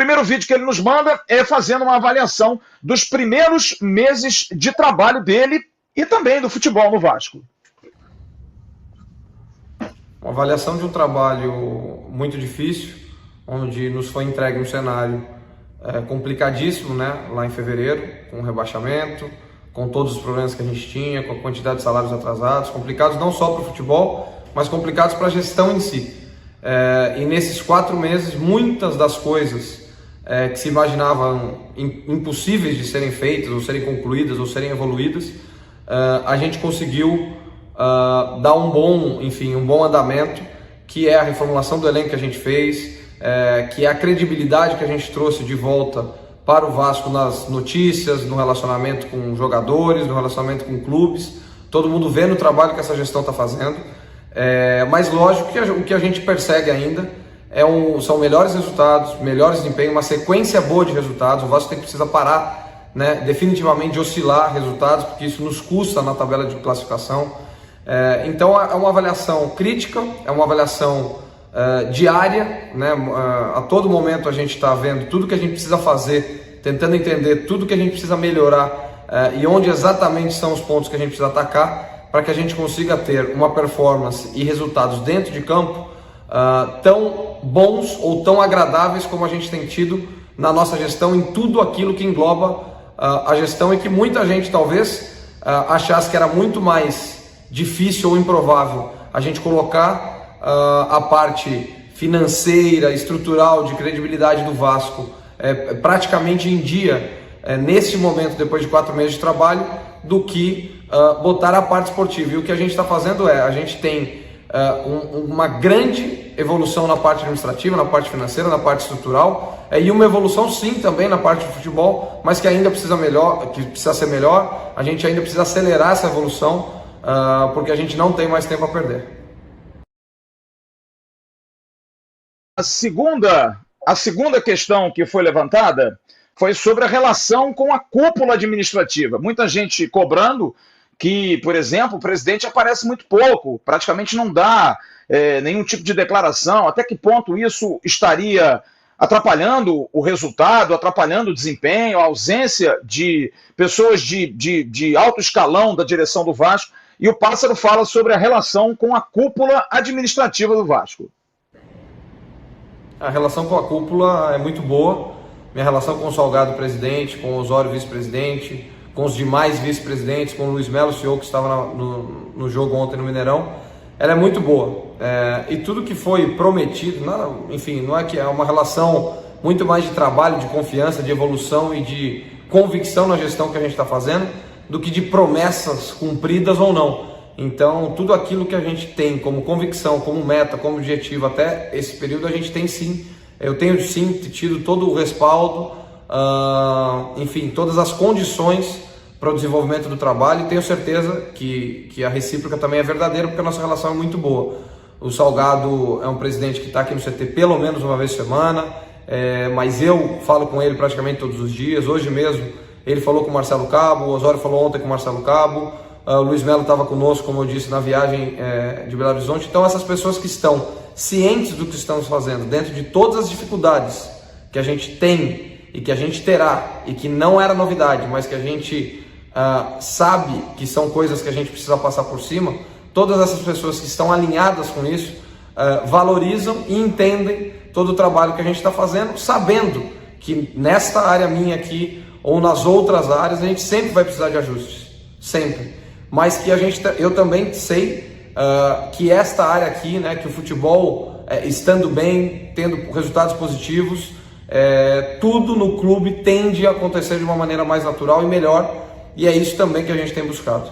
primeiro vídeo que ele nos manda é fazendo uma avaliação dos primeiros meses de trabalho dele e também do futebol no Vasco. Uma avaliação de um trabalho muito difícil, onde nos foi entregue um cenário complicadíssimo, né? Lá em fevereiro, com o rebaixamento, com todos os problemas que a gente tinha, com a quantidade de salários atrasados, complicados não só para o futebol, mas complicados para a gestão em si. E nesses 4 meses, muitas das coisas que se imaginavam impossíveis de serem feitas, ou serem concluídas, ou serem evoluídas, a gente conseguiu dar um bom andamento, que é a reformulação do elenco que a gente fez, que é a credibilidade que a gente trouxe de volta para o Vasco nas notícias, no relacionamento com jogadores, no relacionamento com clubes, todo mundo vendo o trabalho que essa gestão está fazendo. Mas lógico que o que a gente persegue ainda são melhores resultados, melhores desempenho, uma sequência boa de resultados. O Vasco precisa parar, né, definitivamente de oscilar resultados, porque isso nos custa na tabela de classificação. Então é uma avaliação crítica, é uma avaliação diária, né? A todo momento a gente está vendo tudo que a gente precisa fazer, tentando entender tudo que a gente precisa melhorar e onde exatamente são os pontos que a gente precisa atacar para que a gente consiga ter uma performance e resultados dentro de campo tão bons ou tão agradáveis como a gente tem tido na nossa gestão, em tudo aquilo que engloba a gestão, e que muita gente talvez achasse que era muito mais difícil ou improvável a gente colocar a parte financeira, estrutural, de credibilidade do Vasco praticamente em dia, nesse momento, depois de 4 meses de trabalho, do que botar a parte esportiva. E o que a gente está fazendo a gente tem uma grande evolução na parte administrativa, na parte financeira, na parte estrutural, e uma evolução sim também na parte do futebol, mas que ainda precisa ser melhor. A gente ainda precisa acelerar essa evolução, porque a gente não tem mais tempo a perder. A segunda questão que foi levantada foi sobre a relação com a cúpula administrativa. Muita gente cobrando que, por exemplo, o presidente aparece muito pouco, praticamente não dá nenhum tipo de declaração. Até que ponto isso estaria atrapalhando o resultado, atrapalhando o desempenho, a ausência de pessoas de alto escalão da direção do Vasco? E o Pássaro fala sobre a relação com a cúpula administrativa do Vasco. A relação com a cúpula é muito boa. Minha relação com o Salgado presidente, com o Osório vice-presidente, com os demais vice-presidentes, com o Luiz Melo, CEO que estava no jogo ontem no Mineirão, ela é muito boa. E tudo que foi prometido, enfim, não é que é uma relação muito mais de trabalho, de confiança, de evolução e de convicção na gestão que a gente está fazendo, do que de promessas cumpridas ou não. Então, tudo aquilo que a gente tem como convicção, como meta, como objetivo até esse período, a gente tem sim. Eu tenho sim tido todo o respaldo, enfim, todas as condições para o desenvolvimento do trabalho, e tenho certeza que a recíproca também é verdadeira, porque a nossa relação é muito boa. O Salgado é um presidente que está aqui no CT pelo menos uma vez por semana, mas eu falo com ele praticamente todos os dias. Hoje mesmo ele falou com o Marcelo Cabo, o Osório falou ontem com o Marcelo Cabo, o Luiz Melo estava conosco, como eu disse, na viagem de Belo Horizonte. Então essas pessoas que estão cientes do que estamos fazendo, dentro de todas as dificuldades que a gente tem e que a gente terá, e que não era novidade, mas que a gente sabe que são coisas que a gente precisa passar por cima, todas essas pessoas que estão alinhadas com isso valorizam e entendem todo o trabalho que a gente está fazendo, sabendo que nesta área minha aqui ou nas outras áreas a gente sempre vai precisar de ajustes, sempre. Mas que eu também sei que esta área aqui, né, que o futebol estando bem, tendo resultados positivos, tudo no clube tende a acontecer de uma maneira mais natural e melhor, e é isso também que a gente tem buscado.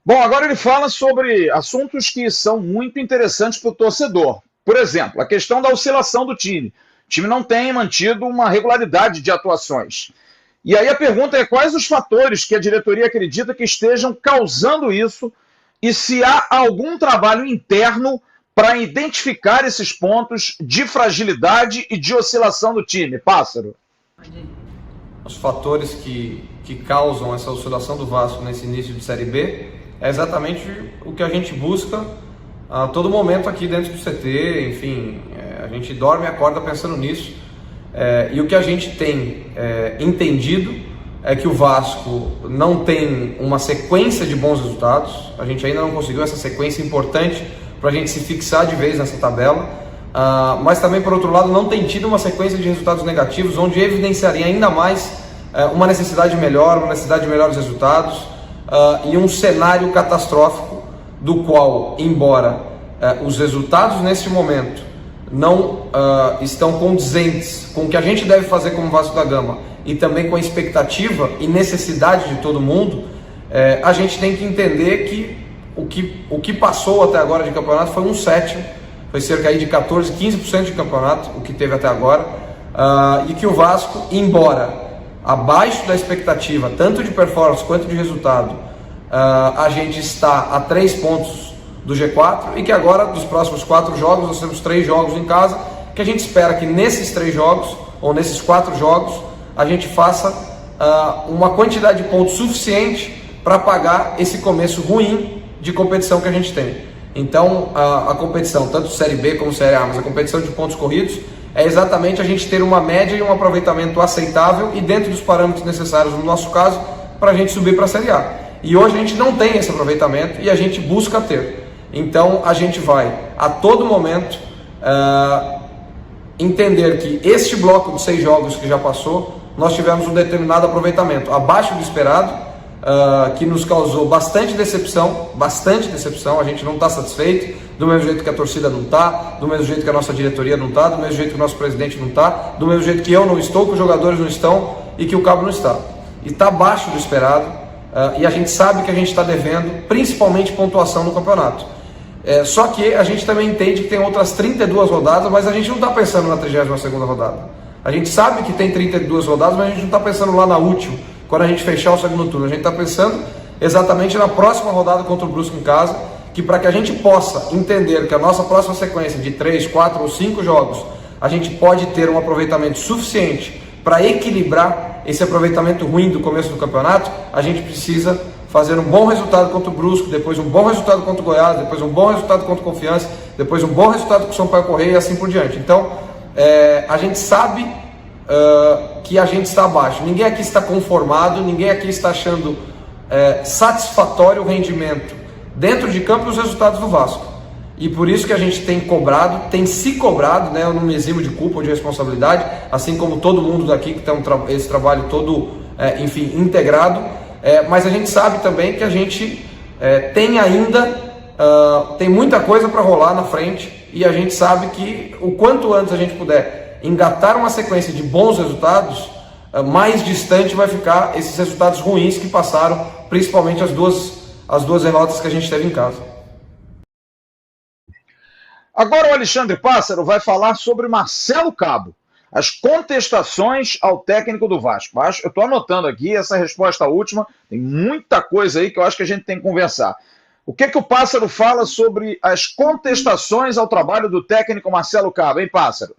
Bom, agora ele fala sobre assuntos que são muito interessantes para o torcedor. Por exemplo, a questão da oscilação do time. O time não tem mantido uma regularidade de atuações. E aí a pergunta é: quais os fatores que a diretoria acredita que estejam causando isso, e se há algum trabalho interno para identificar esses pontos de fragilidade e de oscilação do time? Pássaro. Os fatores que causam essa oscilação do Vasco nesse início de Série B é exatamente o que a gente busca a todo momento aqui dentro do CT, enfim, a gente dorme e acorda pensando nisso. E o que a gente tem entendido é que o Vasco não tem uma sequência de bons resultados. A gente ainda não conseguiu essa sequência importante para a gente se fixar de vez nessa tabela, mas também, por outro lado, não tem tido uma sequência de resultados negativos, onde evidenciaria ainda mais uma necessidade melhor, uma necessidade de melhores resultados, e um cenário catastrófico, do qual, embora os resultados neste momento não estão condizentes com o que a gente deve fazer como Vasco da Gama e também com a expectativa e necessidade de todo mundo, a gente tem que entender que o que passou até agora de campeonato foi um sétimo, foi cerca aí de 14, 15% de campeonato, o que teve até agora, e que o Vasco, embora abaixo da expectativa, tanto de performance quanto de resultado, a gente está a 3 pontos do G4, e que agora, dos próximos 4 jogos, nós temos 3 jogos em casa, que a gente espera que nesses 3 jogos, ou nesses 4 jogos, a gente faça uma quantidade de pontos suficiente para pagar esse começo ruim de competição que a gente tem. Então, a competição, tanto Série B como Série A, mas a competição de pontos corridos, é exatamente a gente ter uma média e um aproveitamento aceitável e dentro dos parâmetros necessários, no nosso caso, para a gente subir para a Série A. E hoje a gente não tem esse aproveitamento e a gente busca ter. Então a gente vai a todo momento entender que este bloco de 6 jogos que já passou, nós tivemos um determinado aproveitamento abaixo do esperado, que nos causou bastante decepção, a gente não está satisfeito, do mesmo jeito que a torcida não está, do mesmo jeito que a nossa diretoria não está, do mesmo jeito que o nosso presidente não está, do mesmo jeito que eu não estou, que os jogadores não estão e que o Cabo não está. E está abaixo do esperado, e a gente sabe que a gente está devendo principalmente pontuação no campeonato. Só que a gente também entende que tem outras 32 rodadas, mas a gente não está pensando na 32ª rodada. A gente sabe que tem 32 rodadas, mas a gente não está pensando lá na última, quando a gente fechar o segundo turno. A gente está pensando exatamente na próxima rodada contra o Brusque em casa, que para que a gente possa entender que a nossa próxima sequência de 3, 4 ou 5 jogos, a gente pode ter um aproveitamento suficiente para equilibrar esse aproveitamento ruim do começo do campeonato, a gente precisa fazer um bom resultado contra o Brusque, depois um bom resultado contra o Goiás, depois um bom resultado contra o Confiança, depois um bom resultado com o Sampaio Corrêa e assim por diante. Então, a gente sabe que a gente está abaixo. Ninguém aqui está conformado, ninguém aqui está achando satisfatório o rendimento dentro de campo e os resultados do Vasco. E por isso que a gente tem cobrado, tem se cobrado, né, eu não me eximo de culpa ou de responsabilidade, assim como todo mundo daqui que tem esse trabalho todo, enfim, integrado. Mas a gente sabe também que a gente tem ainda, tem muita coisa para rolar na frente, e a gente sabe que o quanto antes a gente puder engatar uma sequência de bons resultados, mais distante vai ficar esses resultados ruins que passaram, principalmente as duas derrotas que a gente teve em casa. Agora o Alexandre Pássaro vai falar sobre Marcelo Cabo, as contestações ao técnico do Vasco. Eu estou anotando aqui essa resposta última, tem muita coisa aí que eu acho que a gente tem que conversar. O que o Pássaro fala sobre as contestações ao trabalho do técnico Marcelo Cabo, hein, Pássaro?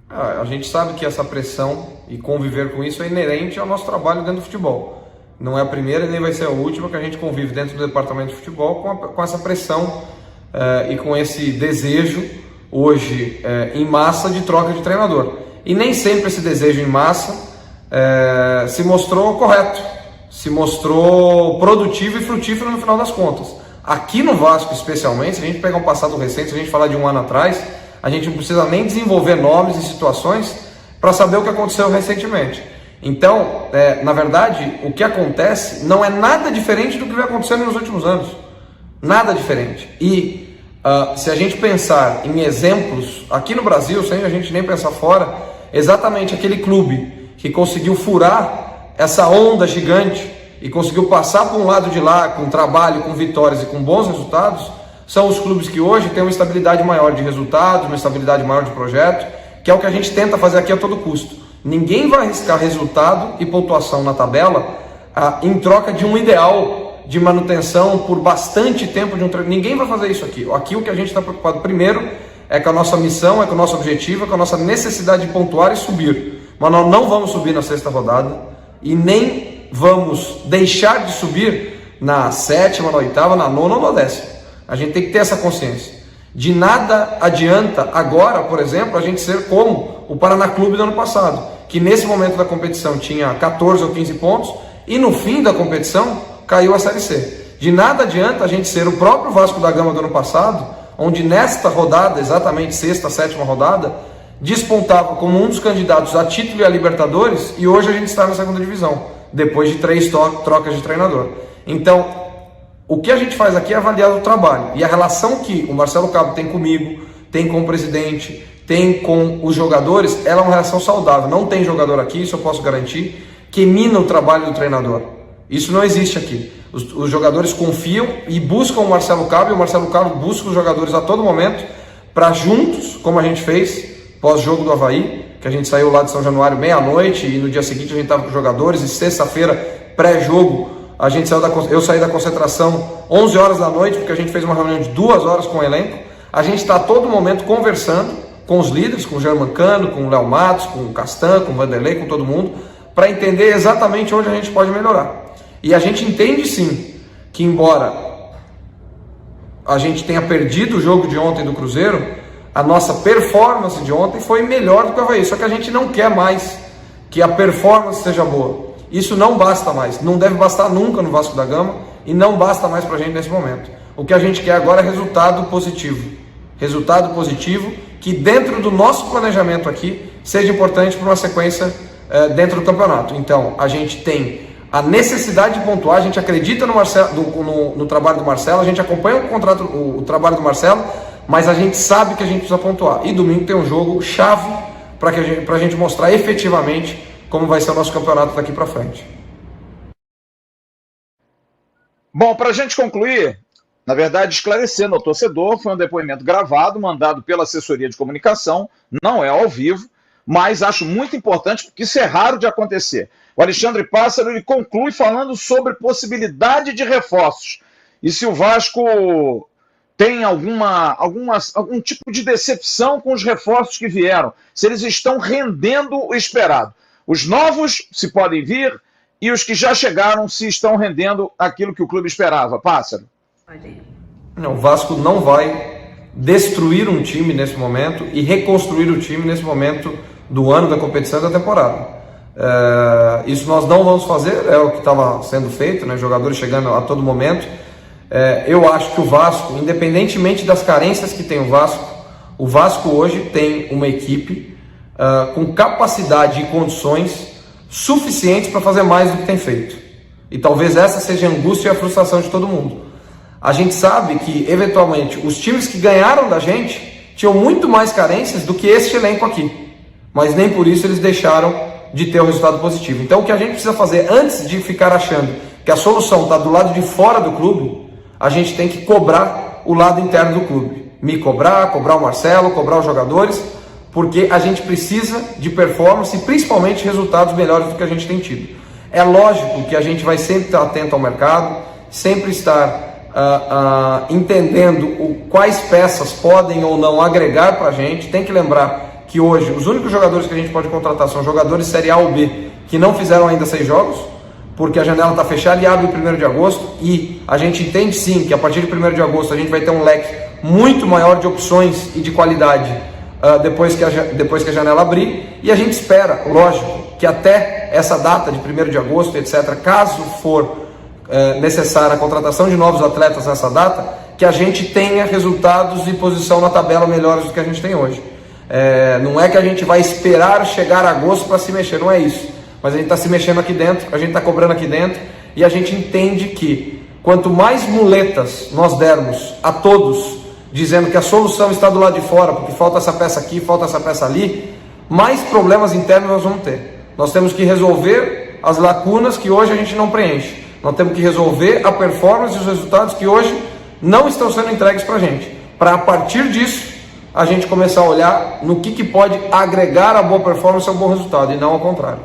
A gente sabe que essa pressão e conviver com isso é inerente ao nosso trabalho dentro do futebol. Não é a primeira e nem vai ser a última que a gente convive dentro do departamento de futebol com essa pressão e com esse desejo hoje em massa de troca de treinador. E nem sempre esse desejo em massa se mostrou correto, se mostrou produtivo e frutífero no final das contas. Aqui no Vasco especialmente, se a gente pegar um passado recente, se a gente falar de um ano atrás, a gente não precisa nem desenvolver nomes e situações para saber o que aconteceu recentemente. Então, na verdade, o que acontece não é nada diferente do que vem acontecendo nos últimos anos. Nada diferente. E se a gente pensar em exemplos aqui no Brasil, sem a gente nem pensar fora, exatamente aquele clube que conseguiu furar essa onda gigante e conseguiu passar por um lado de lá com trabalho, com vitórias e com bons resultados, são os clubes que hoje têm uma estabilidade maior de resultados, uma estabilidade maior de projeto, que é o que a gente tenta fazer aqui a todo custo. Ninguém vai arriscar resultado e pontuação na tabela em troca de um ideal de manutenção por bastante tempo de um treino. Ninguém vai fazer isso aqui. Aqui o que a gente está preocupado primeiro é com a nossa missão, é com o nosso objetivo, é com a nossa necessidade de pontuar e subir. Mas nós não vamos subir na 6ª rodada e nem vamos deixar de subir na 7ª, na 8ª, na 9ª ou na 10ª. A gente tem que ter essa consciência. De nada adianta agora, por exemplo, a gente ser como o Paraná Clube do ano passado, que nesse momento da competição tinha 14 ou 15 pontos e no fim da competição caiu a Série C. De nada adianta a gente ser o próprio Vasco da Gama do ano passado, onde nesta rodada, exatamente sexta, sétima rodada, despontava como um dos candidatos a título e a Libertadores, e hoje a gente está na segunda divisão, depois de 3 trocas de treinador. Então, o que a gente faz aqui é avaliar o trabalho, e a relação que o Marcelo Cabo tem comigo, tem com o presidente, tem com os jogadores, ela é uma relação saudável. Não tem jogador aqui, isso eu posso garantir, que mina o trabalho do treinador. Isso não existe aqui. Os jogadores confiam e buscam o Marcelo Cabo, e o Marcelo Cabo busca os jogadores a todo momento para juntos, como a gente fez pós-jogo do Avaí, que a gente saiu lá de São Januário meia-noite e no dia seguinte a gente estava com os jogadores, e sexta-feira, pré-jogo, eu saí da concentração 11 horas da noite, porque a gente fez uma reunião de 2 horas com o elenco. A gente está a todo momento conversando com os líderes, com o Germancano, com o Léo Matos, com o Castan, com o Vanderlei, com todo mundo, para entender exatamente onde a gente pode melhorar. E a gente entende sim, que embora a gente tenha perdido o jogo de ontem do Cruzeiro, a nossa performance de ontem foi melhor do que o Avaí, só que a gente não quer mais que a performance seja boa. Isso não basta mais, não deve bastar nunca no Vasco da Gama, e não basta mais para a gente nesse momento. O que a gente quer agora é resultado positivo. Resultado positivo que dentro do nosso planejamento aqui seja importante para uma sequência dentro do campeonato. Então, a gente tem a necessidade de pontuar, a gente acredita no trabalho do Marcelo, a gente acompanha o trabalho do Marcelo, mas a gente sabe que a gente precisa pontuar. E domingo tem um jogo chave para a gente mostrar efetivamente como vai ser o nosso campeonato daqui para frente. Bom, para a gente concluir, na verdade, esclarecendo ao torcedor, foi um depoimento gravado, mandado pela assessoria de comunicação, não é ao vivo, mas acho muito importante, porque isso é raro de acontecer. O Alexandre Pássaro, ele conclui falando sobre possibilidade de reforços. E se o Vasco tem algum tipo de decepção com os reforços que vieram, se eles estão rendendo o esperado. Os novos se podem vir e os que já chegaram se estão rendendo aquilo que o clube esperava. Pássaro. Não, o Vasco não vai destruir um time nesse momento e reconstruir o time nesse momento do ano da competição da temporada. Isso nós não vamos fazer, é o que estava sendo feito, né? Jogadores chegando a todo momento. Eu acho que o Vasco, independentemente das carências que tem o Vasco hoje tem uma equipe com capacidade e condições suficientes para fazer mais do que tem feito. E talvez essa seja a angústia e a frustração de todo mundo. A gente sabe que, eventualmente, os times que ganharam da gente tinham muito mais carências do que este elenco aqui. Mas nem por isso eles deixaram de ter um resultado positivo. Então, o que a gente precisa fazer, antes de ficar achando que a solução está do lado de fora do clube, a gente tem que cobrar o lado interno do clube. Me cobrar o Marcelo, cobrar os jogadores, porque a gente precisa de performance e principalmente resultados melhores do que a gente tem tido. É lógico que a gente vai sempre estar atento ao mercado, sempre estar entendendo quais peças podem ou não agregar para a gente. Tem que lembrar que hoje os únicos jogadores que a gente pode contratar são jogadores Série A ou B, que não fizeram ainda 6 jogos, porque a janela está fechada e abre em 1º de agosto, e a gente entende sim que a partir de 1º de agosto a gente vai ter um leque muito maior de opções e de qualidade depois que a janela abrir, e a gente espera, lógico, que até essa data de 1º de agosto, etc., caso for necessária a contratação de novos atletas nessa data, que a gente tenha resultados e posição na tabela melhores do que a gente tem hoje. Não é que a gente vai esperar chegar a agosto para se mexer, não é isso. Mas a gente está se mexendo aqui dentro, a gente está cobrando aqui dentro, e a gente entende que quanto mais muletas nós dermos a todos, dizendo que a solução está do lado de fora, porque falta essa peça aqui, falta essa peça ali, mais problemas internos nós vamos ter. Nós temos que resolver as lacunas que hoje a gente não preenche. Nós temos que resolver a performance e os resultados que hoje não estão sendo entregues para a gente. Para a partir disso, a gente começar a olhar no que pode agregar a boa performance ao bom resultado, e não ao contrário.